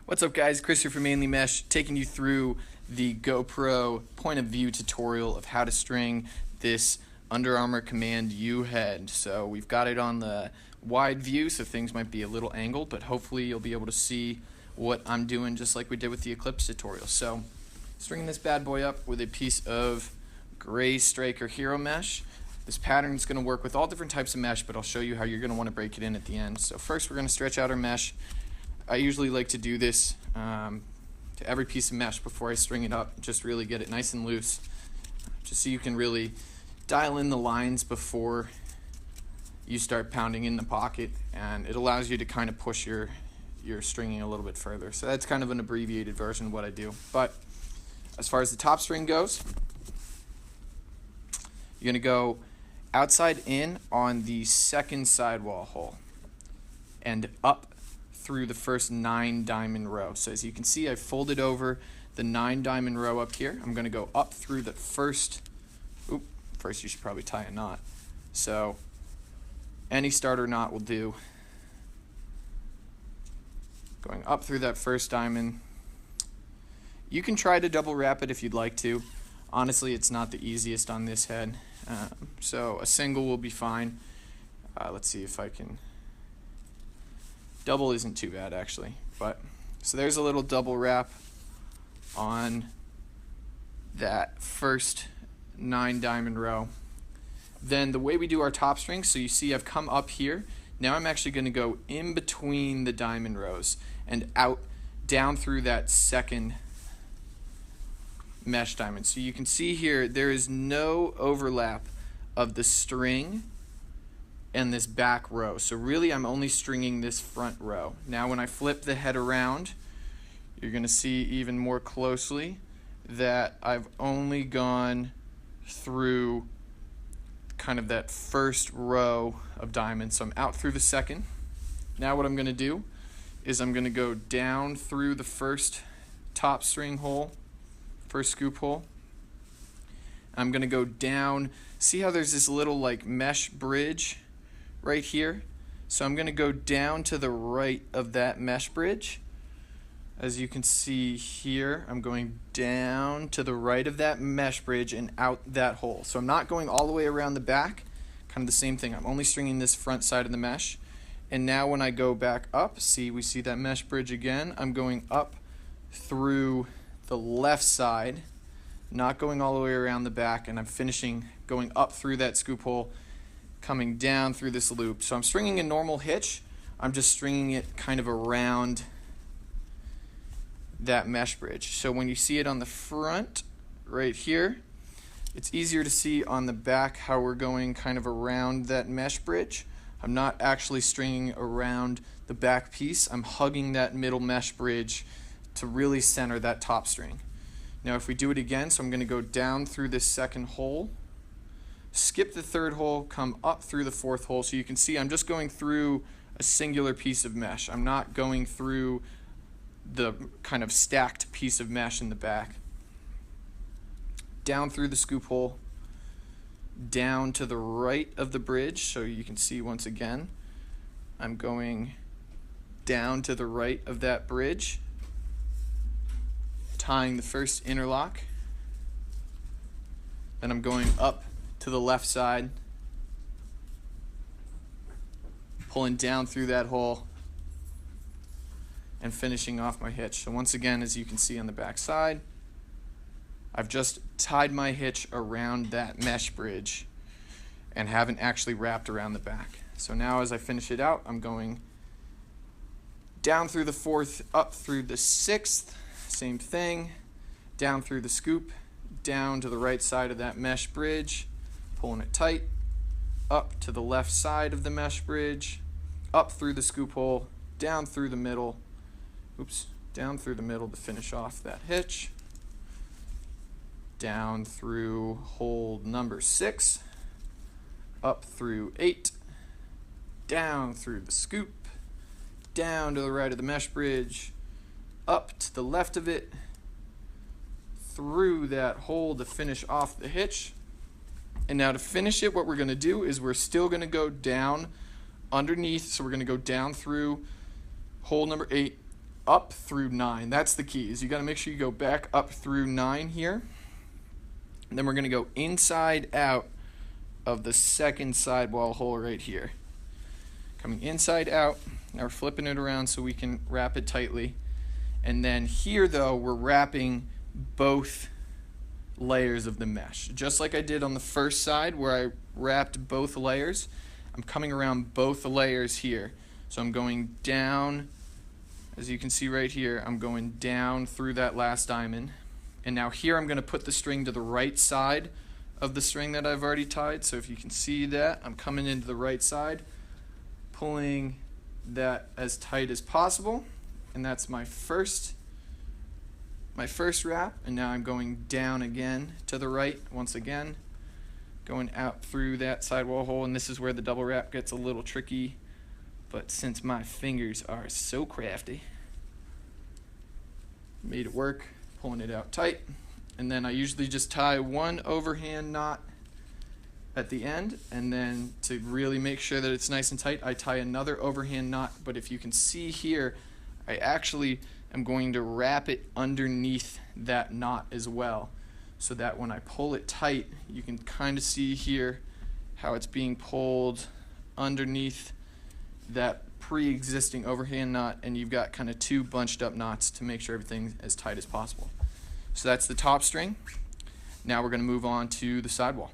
What's up guys, Chris here from Mainely Mesh, taking you through the GoPro point of view tutorial of how to string this Under Armour Command U head. So we've got it on the wide view, so things might be a little angled, but hopefully you'll be able to see what I'm doing just like we did with the Eclipse tutorial. So stringing this bad boy up with a piece of gray striker hero mesh. This pattern is going to work with all different types of mesh, but I'll show you how you're going to want to break it in at the end. So first we're going to stretch out our mesh. I usually like to do this to every piece of mesh before I string it up, just really get it nice and loose, just so you can really dial in the lines before you start pounding in the pocket, and it allows you to kind of push your stringing a little bit further. So that's kind of an abbreviated version of what I do. But as far as the top string goes, you're going to go outside in on the second sidewall hole and up through the first 9 diamond row. So as you can see, I folded over the 9 diamond row up here. I'm going to go up through the first you should probably tie a knot. So any starter knot will do. Going up through that first diamond. You can try to double wrap it if you'd like to. Honestly, it's not the easiest on this head. So a single will be fine. Let's see if I can. Double isn't too bad actually, but so there's a little double wrap on that first 9 diamond row. Then the way we do our top string, so you see I've come up here. Now I'm actually going to go in between the diamond rows and out down through that second mesh diamond. So you can see here there is no overlap of the string and this back row. So really I'm only stringing this front row. Now when I flip the head around, you're going to see even more closely that I've only gone through kind of that first row of diamonds. So I'm out through the second. Now what I'm going to do is I'm going to go down through the first top string hole, first scoop hole. I'm going to go down. See how there's this little like mesh bridge right here? So I'm going to go down to the right of that mesh bridge. As you can see here, I'm going down to the right of that mesh bridge and out that hole. So I'm not going all the way around the back, kind of the same thing. I'm only stringing this front side of the mesh. And now when I go back up, we see that mesh bridge again. I'm going up through the left side, not going all the way around the back, and I'm finishing going up through that scoop hole, coming down through this loop. So I'm stringing a normal hitch. I'm just stringing it kind of around that mesh bridge. So when you see it on the front right here, it's easier to see on the back how we're going kind of around that mesh bridge. I'm not actually stringing around the back piece. I'm hugging that middle mesh bridge to really center that top string. Now if we do it again, so I'm going to go down through this second hole, skip the third hole, come up through the fourth hole. So you can see I'm just going through a singular piece of mesh. I'm not going through the kind of stacked piece of mesh in the back. Down through the scoop hole, down to the right of the bridge. So you can see once again, I'm going down to the right of that bridge, tying the first interlock. Then I'm going up to the left side, pulling down through that hole, and finishing off my hitch. So once again, as you can see on the back side, I've just tied my hitch around that mesh bridge and haven't actually wrapped around the back. So now as I finish it out, I'm going down through the fourth, up through the sixth, same thing, down through the scoop, down to the right side of that mesh bridge, pulling it tight, up to the left side of the mesh bridge, up through the scoop hole, down through the middle, down through the middle to finish off that hitch, down through hole number 6, up through 8, down through the scoop, down to the right of the mesh bridge, up to the left of it, through that hole to finish off the hitch. And now to finish it, what we're going to do is we're still going to go down underneath. So we're going to go down through hole number 8, up through 9. That's the key, is you got to make sure you go back up through 9 here. And then we're going to go inside out of the second sidewall hole right here. Coming inside out. Now we're flipping it around so we can wrap it tightly. And then here though, we're wrapping both layers of the mesh. Just like I did on the first side where I wrapped both layers, I'm coming around both layers here. So I'm going down, as you can see right here, I'm going down through that last diamond. And now here I'm going to put the string to the right side of the string that I've already tied. So if you can see that, I'm coming into the right side, pulling that as tight as possible. And that's my first wrap. And now I'm going down again to the right once again, going out through that sidewall hole. And this is where the double wrap gets a little tricky. But since my fingers are so crafty, made it work. Pulling it out tight, and then I usually just tie one overhand knot at the end, and then to really make sure that it's nice and tight, I tie another overhand knot. But if you can see here, I actually am going to wrap it underneath that knot as well, so that when I pull it tight, you can kind of see here how it's being pulled underneath that pre-existing overhand knot, and you've got kind of two bunched up knots to make sure everything's as tight as possible. So that's the top string. Now we're going to move on to the sidewall.